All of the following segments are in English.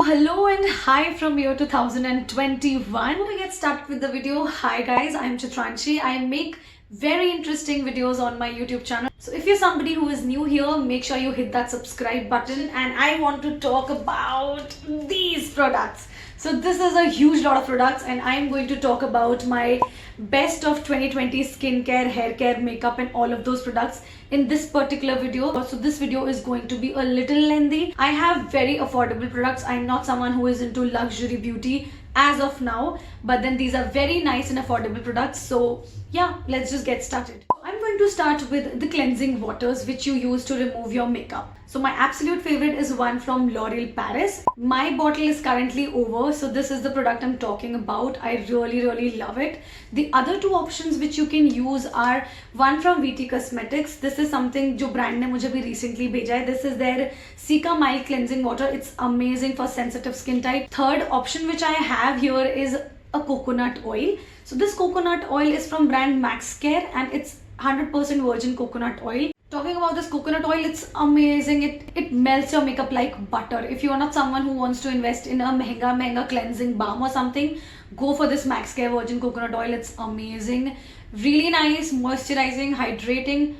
Hello and hi from year 2021. To get started with the video, hi guys, I'm Chitranshi. I make very interesting videos on my YouTube channel. So if you're somebody who is new here, make sure you hit that subscribe button, and I want to talk about these products. So this is a huge lot of products and I'm going to talk about my best of 2020 skincare, hair care, makeup and all of those products in this particular video. So this video is going to be a little lengthy. I have very affordable products. I'm not someone who is into luxury beauty as of now, but then these are very nice and affordable products. So yeah, let's just get started. I'm going to start with the cleansing waters which you use to remove your makeup. So my absolute favorite is one from L'Oreal Paris. My bottle is currently over, so this is the product I'm talking about. I really love it. The other two options which you can use are one from VT Cosmetics. This is something जो brand ने मुझे भी recently भेजा है. This is their Cica Mild Cleansing Water. It's amazing for sensitive skin type. Third option which I have here is a coconut oil. So this coconut oil is from brand Max Care and it's 100% virgin coconut oil. Talking about this coconut oil, it's amazing. It melts your makeup like butter. If you are not someone who wants to invest in a mehenga cleansing balm or something, go for this Max Care virgin coconut oil. It's amazing. Really nice, moisturizing, hydrating.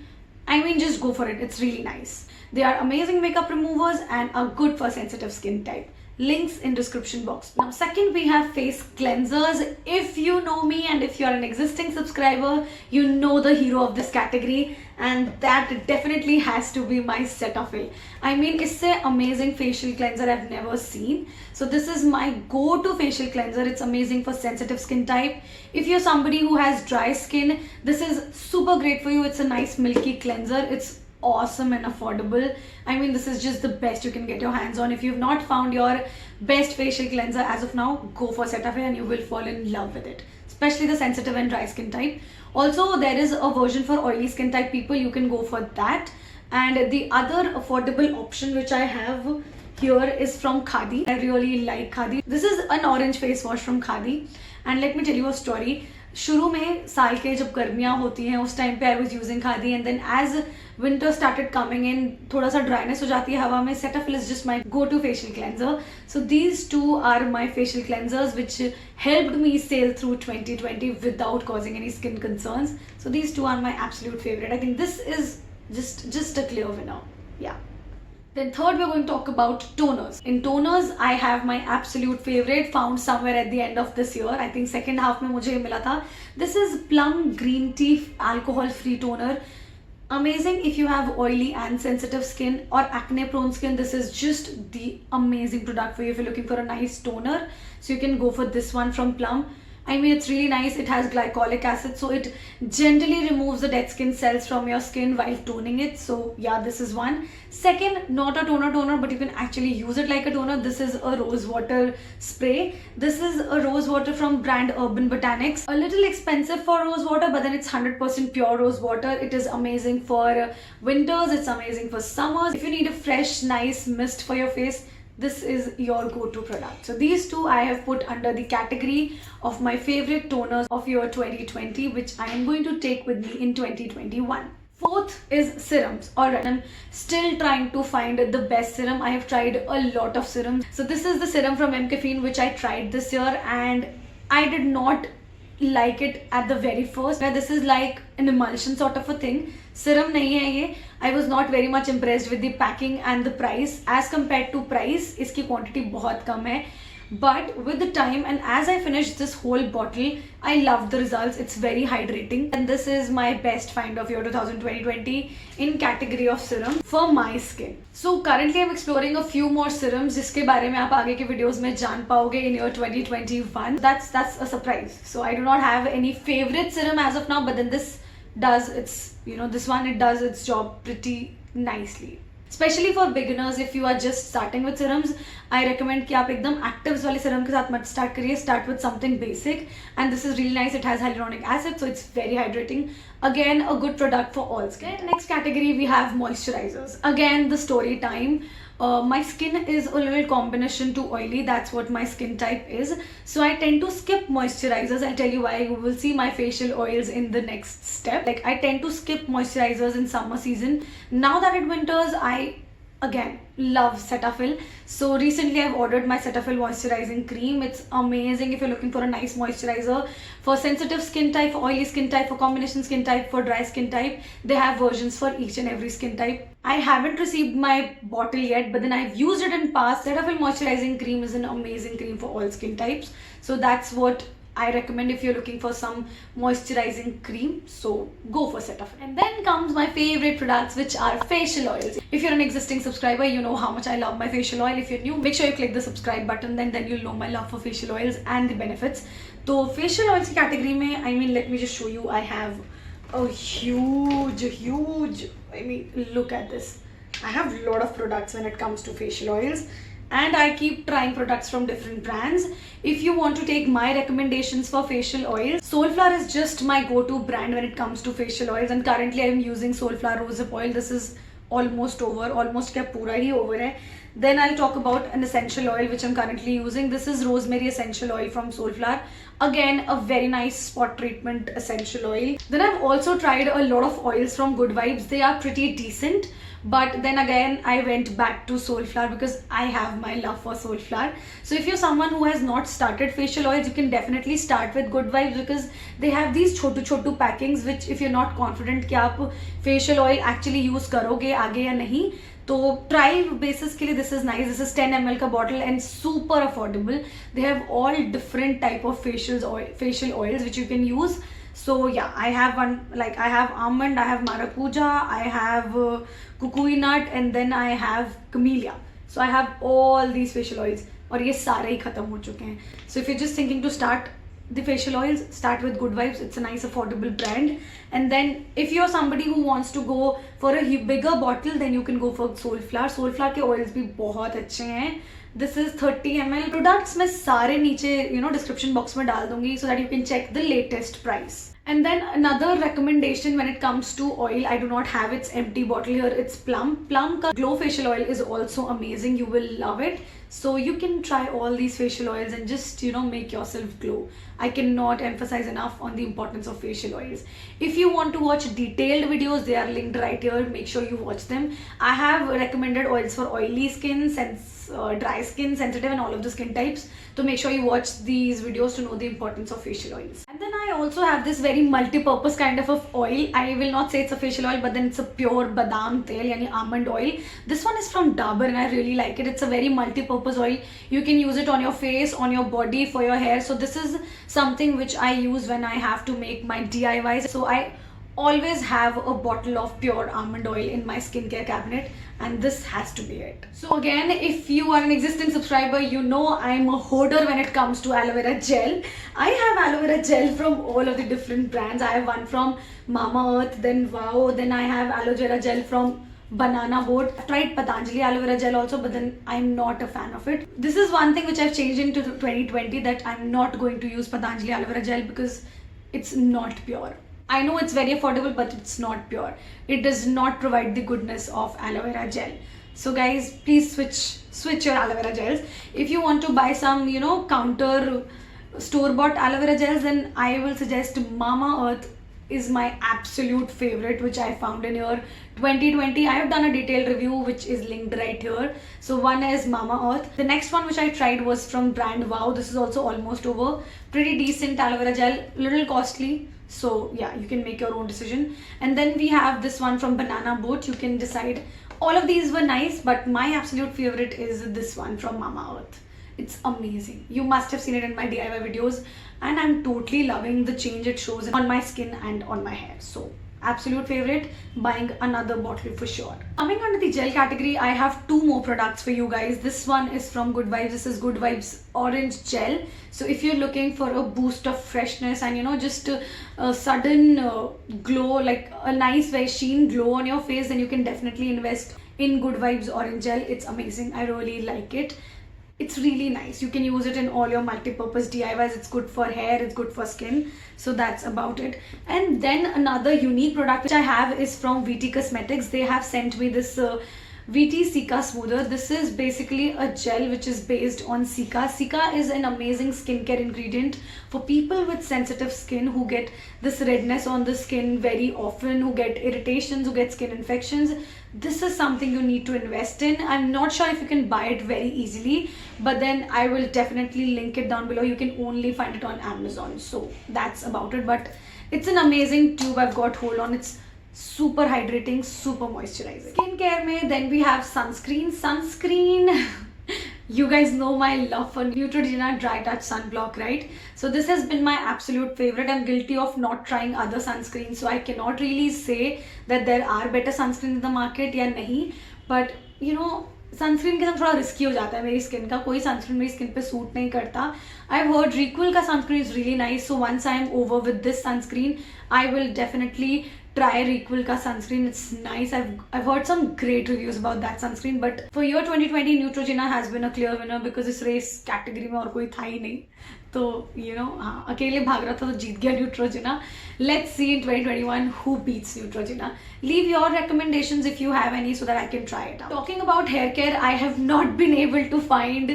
I mean, just go for it. It's really nice. They are amazing makeup removers and are good for sensitive skin type. Links in description box. Now second, we have face cleansers. If you know me and if you are an existing subscriber, you know the hero of this category, and that definitely has to be my Cetaphil. I mean, it's an amazing facial cleanser I've never seen. So this is my go-to facial cleanser. It's amazing for sensitive skin type. If you're somebody who has dry skin, this is super great for you. It's a nice milky cleanser. It's awesome and affordable. I mean, this is just the best you can get your hands on. If you've not found your best facial cleanser as of now, go for Cetaphil and you will fall in love with it, especially the sensitive and dry skin type. Also, there is a version for oily skin type people. You can go for that. And the other affordable option which I have here is from Khadi. I really like Khadi. This is an orange face wash from Khadi, and let me tell you a story. शुरू में साल के जब गर्मियाँ होती हैं उस time पे I was using khadi, and then as winter started coming in, थोड़ा सा ड्राइनेस हो जाती है हवा में, Cetaphil is just my go-to facial cleanser. So these two are my facial cleansers which helped me sail through 2020 without causing any skin concerns. So these two are my absolute favorite. I think this is just a clear winner. Yeah. Then third, we're going to talk about toners. In toners, I have my absolute favorite found somewhere at the end of this year. I think second half में मुझे मिला था. This is Plum Green Tea Alcohol Free Toner. Amazing if you have oily and sensitive skin or acne prone skin. This is just the amazing product for you if you're looking for a nice toner. So you can go for this one from Plum. I mean, it's really nice. It has glycolic acid, so it gently removes the dead skin cells from your skin while toning it. So yeah, this is one. Second, not a toner, but you can actually use it like a toner. This is a rose water spray. This is a rose water from brand Urban Botanics. A little expensive for rose water, but then it's 100% pure rose water. It is amazing for winters. It's amazing for summers. If you need a fresh, nice mist for your face, this is your go-to product. So these two I have put under the category of my favorite toners of year 2020, which I am going to take with me in 2021. Fourth is serums. Alright, I'm still trying to find the best serum. I have tried a lot of serums. So this is the serum from M Caffeine which I tried this year, and I did not like it at the very first. This is like an emulsion sort of a thing. Serum nahi hai ye. I was not very much impressed with the packing and the price. As compared to price, iski quantity bahut kam hai. But with the time and as I finished this whole bottle, I loved the results. It's very hydrating, and this is my best find of year 2020 in category of serum for my skin. So currently I'm exploring a few more serums जिसके बारे में आप आगे के videos में जान पाओगे in year 2021. That's a surprise. So I do not have any favorite serum as of now, but then this does its, this one, it does its job pretty nicely. Especially for beginners, if you are just starting with serums, I recommend कि आप एकदम actives वाले serum के साथ मत start करिए. Start with something basic, and this is really nice. It has hyaluronic acid, so it's very hydrating. Again, a good product for all skin. Okay, next category we have moisturizers. Again, the story time. My skin is a little combination to oily. That's what my skin type is. So I tend to skip moisturizers. I'll tell you why. You will see my facial oils in the next step. Like, I tend to skip moisturizers in summer season. Now that it winters, I again, love Cetaphil. So recently I've ordered my Cetaphil moisturizing cream. It's amazing if you're looking for a nice moisturizer for sensitive skin type, for oily skin type, for combination skin type, for dry skin type. They have versions for each and every skin type. I haven't received my bottle yet, but then I've used it in past. Cetaphil moisturizing cream is an amazing cream for all skin types. So that's what I recommend if you're looking for some moisturizing cream. So go for Cetaphil. And then comes my favorite products, which are facial oils. If you're an existing subscriber, you know how much I love my facial oil. If you're new, make sure you click the subscribe button, then you'll know my love for facial oils and the benefits. So facial oils category mein, I mean, let me just show you. I have a huge, I mean, look at this. I have a lot of products when it comes to facial oils, and I keep trying products from different brands. If you want to take my recommendations for facial oils, Soulflower is just my go-to brand when it comes to facial oils, and currently I am using Soulflower Rosehip oil. This is almost over, almost kya pura hi over hai. Then I'll talk about an essential oil which I'm currently using. This is Rosemary Essential Oil from Soulflower. Again, a very nice spot treatment essential oil. Then I've also tried a lot of oils from Good Vibes. They are pretty decent. But then again, I went back to Soulflower because I have my love for Soulflower. So if you're someone who has not started facial oils, you can definitely start with Good Vibes because they have these chotu packings, which if you're not confident कि आप facial oil actually use करोगे आगे या नहीं, तो try basis के लिए this is nice. This is 10 ml का bottle and super affordable. They have all different type of facial oils which you can use. So yeah, I have one, like I have almond, I have maracuja, I have kukui nut, and then I have camellia. So I have all these facial oils और ये सारे ही खत्म हो चुके हैं. So if you're just thinking to start the facial oils, start with Good Vibes. It's a nice affordable brand. And then if you're somebody who wants to go for a bigger bottle, then you can go for Soulflower. Soulflower के oils भी बहुत अच्छे हैं. This is 30 ml. Products मैं सारे नीचे description box में डाल दूंगी so that you can check the latest price. And then another recommendation when it comes to oil, I do not have its empty bottle here. It's Plum. Plum ka Glow facial oil is also amazing. You will love it. So you can try all these facial oils and just make yourself glow. I cannot emphasize enough on the importance of facial oils. If you want to watch detailed videos, they are linked right here. Make sure you watch them. I have recommended oils for oily skin, dry skin, sensitive, and all of the skin types. So make sure you watch these videos to know the importance of facial oils. And then I also have this very multi-purpose kind of oil. I will not say it's a facial oil, but then it's a pure badam tel, yani almond oil. This one is from Dabur and I really like it. It's a very multi-purpose oil. You can use it on your face, on your body, for your hair. So this is something which I use when I have to make my DIYs. So I always have a bottle of pure almond oil in my skincare cabinet, and this has to be it. So again, if you are an existing subscriber, you know I'm a hoarder when it comes to aloe vera gel. I have aloe vera gel from all of the different brands. I have one from Mamaearth, then Wow, then I have aloe vera gel from Banana Boat. I've tried Patanjali aloe vera gel also, but then I'm not a fan of it. This is one thing which I've changed into 2020, that I'm not going to use Patanjali aloe vera gel because it's not pure. I know it's very affordable, but it's not pure. It does not provide the goodness of aloe vera gel. So guys, please switch your aloe vera gels. If you want to buy some, counter store-bought aloe vera gels, then I will suggest Mamaearth is my absolute favorite, which I found in year 2020. I have done a detailed review which is linked right here. So one is Mamaearth. The next one which I tried was from brand Wow. This is also almost over. Pretty decent aloe vera gel, little costly. So yeah, you can make your own decision. And then we have this one from Banana Boat. You can decide. All of these were nice, but my absolute favorite is this one from Mamaearth. It's amazing. You must have seen it in my DIY videos, and I'm totally loving the change it shows on my skin and on my hair. So absolute favorite, buying another bottle for sure. Coming under the gel category, I have two more products for you guys. This one is from Good Vibes. This is Good Vibes Orange Gel. So if you're looking for a boost of freshness and just a sudden glow, like a nice very sheen glow on your face, then you can definitely invest in Good Vibes Orange Gel. It's amazing. I really like it. It's really nice. You can use it in all your multi-purpose DIYs. It's good for hair, it's good for skin. So that's about it. And then another unique product which I have is from VT Cosmetics. They have sent me this VT Cica Smoother. This is basically a gel which is based on Cica. Cica is an amazing skincare ingredient for people with sensitive skin who get this redness on the skin very often, who get irritations, who get skin infections. This is something you need to invest in. I'm not sure if you can buy it very easily, but then I will definitely link it down below. You can only find it on Amazon. So that's about it. But it's an amazing tube I've got hold on. It's super hydrating, super moisturizing. Skincare mein, then we have sunscreen. You guys know my love for Neutrogena Dry Touch Sunblock, right? So this has been my absolute favorite. I'm guilty of not trying other sunscreens, so I cannot really say that there are better sunscreens in the market या नहीं. But you know, sunscreen के साथ थोड़ा risky हो जाता है मेरी skin का. कोई सनस्क्रीन मेरी स्किन पे सूट नहीं करता. आई हैव हर्ड रिक्विल का sunscreen is really nice. So once I am over with this sunscreen I will definitely try Requil ka sunscreen. It's nice. I've heard some great reviews about that sunscreen. But for year 2020, Neutrogena has been a clear winner because इस race category में और कोई था ही नहीं. तो you know, हाँ, अकेले भाग रहा था तो जीत गया Neutrogena. Let's see in 2021 who beats Neutrogena. Leave your recommendations if you have any so that I can try it out. Talking about hair care, I have not been able to find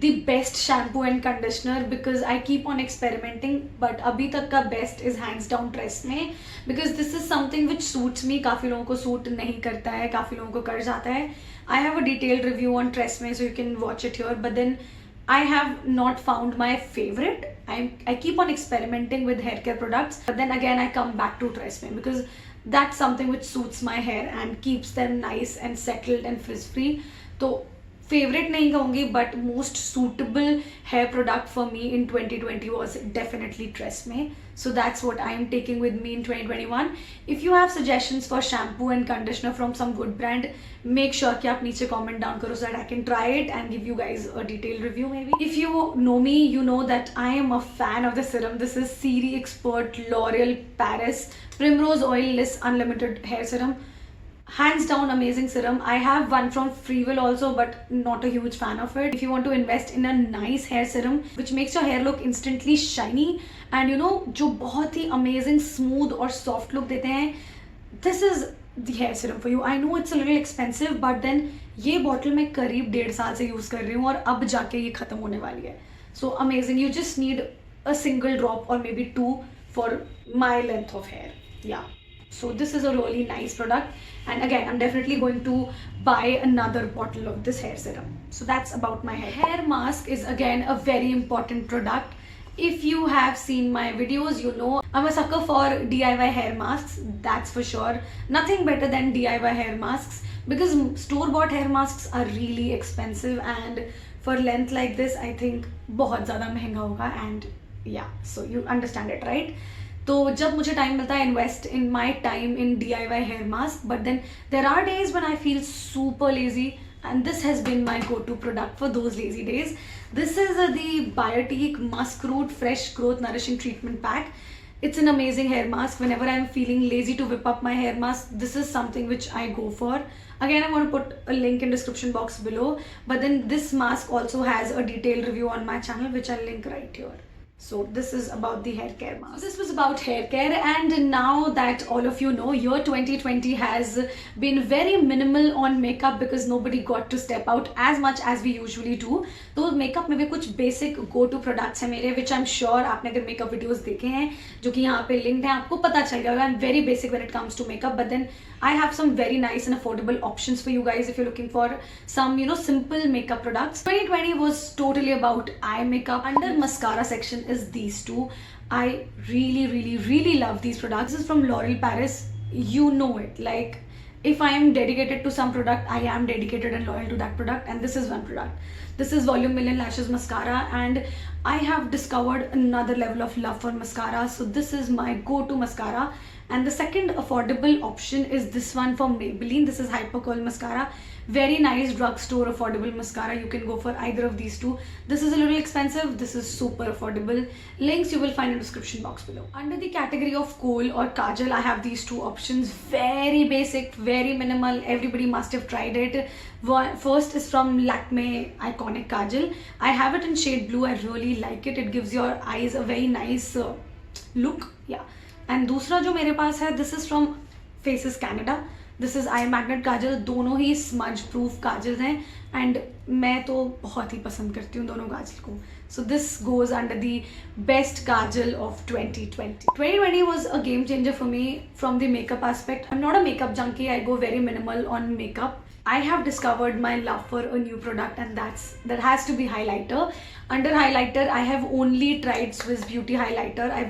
the best shampoo and conditioner because I keep on experimenting. But अभी तक का best is hands down Tresemme because this is something which suits me. काफ़ी लोगों को suit नहीं करता है, काफ़ी लोगों को कर जाता है. I have a detailed review on Tresemme, so you can watch it here. But then I have not found my favorite. I keep on experimenting with hair care products, but then again I come back to Tresemme because that's something which suits my hair and keeps them nice and settled and frizz free. So favorite नहीं कहूँगी, but most suitable hair product for me in 2020 was definitely Tresemme. So that's what I am taking with me in 2021. If you have suggestions for shampoo and conditioner from some good brand, make sure कि आप नीचे comment down करो so that I can try it and give you guys a detailed review maybe. If you know me, you know that I am a fan of the serum. This is Siri Expert L'Oreal Paris Primrose Oilless Unlimited Hair Serum. Hands down amazing serum. I have one from Freewill also, but not a huge fan of it. If you want to invest in a nice hair serum which makes your hair look instantly shiny and you know जो बहुत ही amazing smooth और soft look देते हैं, this is the hair serum for you. I know it's a little expensive, but then ये bottle मैं करीब 1.5 साल से यूज़ कर रही हूँ और अब जाके ये ख़त्म होने वाली है. So amazing. You just need a single drop or maybe 2 for my length of hair. Yeah. So this is a really nice product, and again I'm definitely going to buy another bottle of this hair serum. So that's about my hair. Hair mask is again a very important product. If you have seen my videos, you know I'm a sucker for DIY hair masks. That's for sure. Nothing better than DIY hair masks because store-bought hair masks are really expensive, and for length like this I think बहुत ज़्यादा महंगा होगा. And yeah, so you understand it, right? तो जब मुझे time मिलता है invest in my time in DIY hair mask, but then there are days when I feel super lazy and this has been my go-to product for those lazy days. This is the Biotique Musk Root Fresh Growth Nourishing Treatment Pack. It's an amazing hair mask. Whenever I'm feeling lazy to whip up my hair mask, this is something which I go for. Again, I'm going to put a link in description box below, but then this mask also has a detailed review on my channel which I'll link right here. So this is about the hair care mask. So this was about hair care, and now that all of you know, year 2020 has been very minimal on makeup because nobody got to step out as much as we usually do. तो makeup में भी कुछ basic go to products हैं मेरे, which I'm sure आपने अगर makeup videos देखे हैं जो कि यहाँ पे linked हैं, आपको पता चल गया होगा. I'm very basic when it comes to makeup, but then I have some very nice and affordable options for you guys if you're looking for some, you know, simple makeup products. 2020 was totally about eye makeup. Under mascara section is these two. I really love these products. This is from L'Oreal Paris. You know it. Like, if I am dedicated to some product, I am dedicated and loyal to that product, and this is one product. This is Volume Million Lashes Mascara, and I have discovered another level of love for mascara. So this is my go-to mascara. And the second affordable option is this one from Maybelline. This is Hyper Curl Mascara. Very nice drugstore affordable mascara. You can go for either of these two. This is a little expensive. This is super affordable. Links you will find in the description box below. Under the category of kohl or kajal, I have these two options. Very basic, very minimal. Everybody must have tried it. First is from Lakme Iconic Kajal. I have it in shade blue. I really like it. It gives your eyes a very nice look. Yeah. And दूसरा जो मेरे पास है, this is from Faces Canada. This is eye magnet kajal. दोनों ही smudge proof काजल हैं and मैं तो बहुत ही पसंद करती हूँ दोनों काजल को. So this goes under the best kajal of 2020. 2020 was a game changer for me from the makeup aspect. I'm not a makeup junkie. I go very minimal on makeup. I have discovered my love for a new product, and that has to be highlighter. Under highlighter, I have only tried Swiss Beauty highlighter. I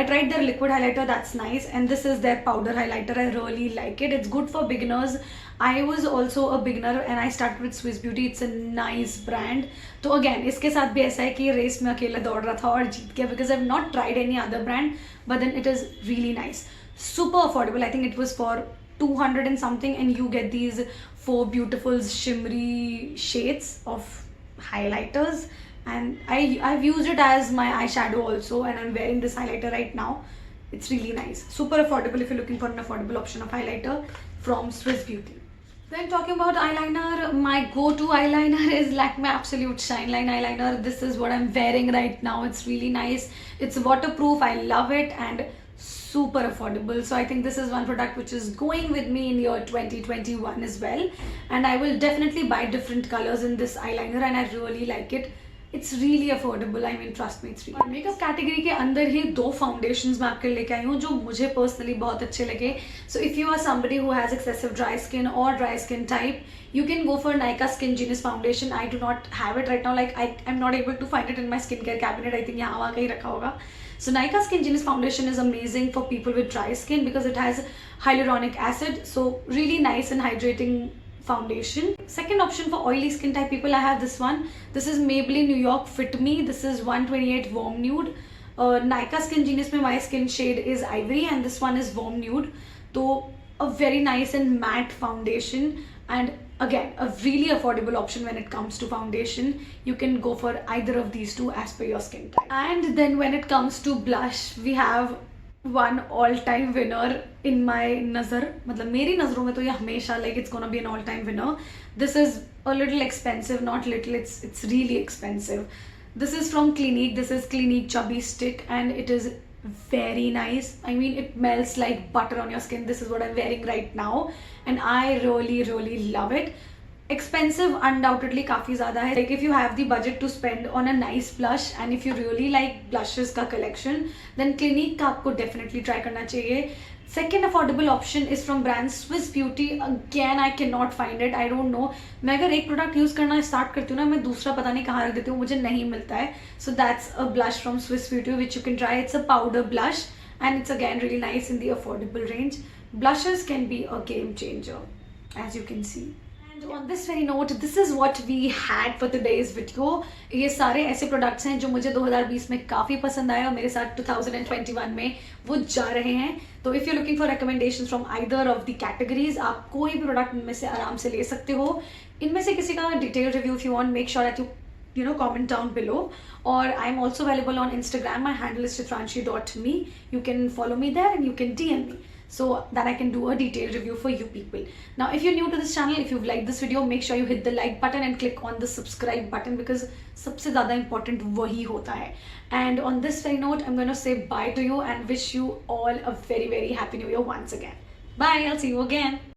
tried their liquid highlighter, that's nice, and this is their powder highlighter. I really like it. It's good for beginners. I was also a beginner and I started with Swiss Beauty. It's a nice brand. तो again इसके साथ भी ऐसा है कि race में अकेला दौड़ रहा था और जीत गया, because I've not tried any other brand, but then it is really nice. Super affordable. I think it was for 200 and something, and you get these 4 beautiful shimmery shades of highlighters, and I've used it as my eyeshadow also, and I'm wearing this highlighter right now. It's really nice. Super affordable if you're looking for an affordable option of highlighter from Swiss Beauty. Then talking about eyeliner, my go-to eyeliner is Lakme Absolute Shine Line eyeliner. This is what I'm wearing right now. It's really nice. It's waterproof. I love it and super affordable. So I think this is one product which is going with me in year 2021 as well. And I will definitely buy different colors in this eyeliner and I really like it. It's really affordable. I mean, trust me, it's really. और makeup category के अंदर ही 2 foundations मैं आपके लेके आई हूँ जो मुझे personally बहुत अच्छे लगे. So if you are somebody who has excessive dry skin or dry skin type, you can go for Nykaa Skin Genius foundation. I do not have it right now. Like I'm not able to find it in my skincare cabinet. I think यहाँ वहाँ कहीं रखा होगा. So Nykaa Skin Genius foundation is amazing for people with dry skin because it has hyaluronic acid. So really nice and hydrating foundation. Second option for oily skin type people, I have this one. This is Maybelline New York Fit Me. This is 128 Warm Nude. Nykaa Skin Genius mein my skin shade is Ivory and this one is Warm Nude. So a very nice and matte foundation, and again a really affordable option when it comes to foundation. You can go for either of these two as per your skin type. And then when it comes to blush, we have one all time winner in my nazar. मतलब मेरी नज़रों में तो ये हमेशा like it's gonna be an all time winner. This is a little expensive, not little, it's really expensive. This is from Clinique. This is Clinique Chubby Stick and it is very nice. I mean, it melts like butter on your skin. This is what I'm wearing right now and I really love it. Expensive undoubtedly काफ़ी ज़्यादा है. Like if you have the budget to spend on a nice blush and if you really like blushes का collection, then Clinique का आपको definitely try करना चाहिए. Second affordable option is from brand Swiss Beauty. Again I cannot find it. I don't know. मैं अगर एक product use करना start करती हूँ ना, मैं दूसरा पता नहीं कहाँ रख देती हूँ, मुझे नहीं मिलता है. So that's a blush from Swiss Beauty which you can try. It's a powder blush and it's again really nice in the affordable range. Blushes can be a game changer as you can see. And on this very note, this is what we had for today's video. ये सारे ऐसे products हैं जो मुझे 2020 में काफ़ी पसंद आए और मेरे साथ 2021 में वो जा रहे हैं. तो if you looking for recommendations from either of the categories, आप कोई भी प्रोडक्ट इनमें से आराम से ले सकते हो. इनमें से किसी का detail review if you want, make sure that you know, comment down below. Or I'm also available on Instagram. My handle is chitranshi.me. You can follow me there and you can DM me so that I can do a detailed review for you people. Now if you're new to this channel, if you've liked this video, make sure you hit the like button and click on the subscribe button because सबसे ज़्यादा important वही होता है. And on this very note, I'm going to say bye to you and wish you all a very happy new year once again. Bye, I'll see you again.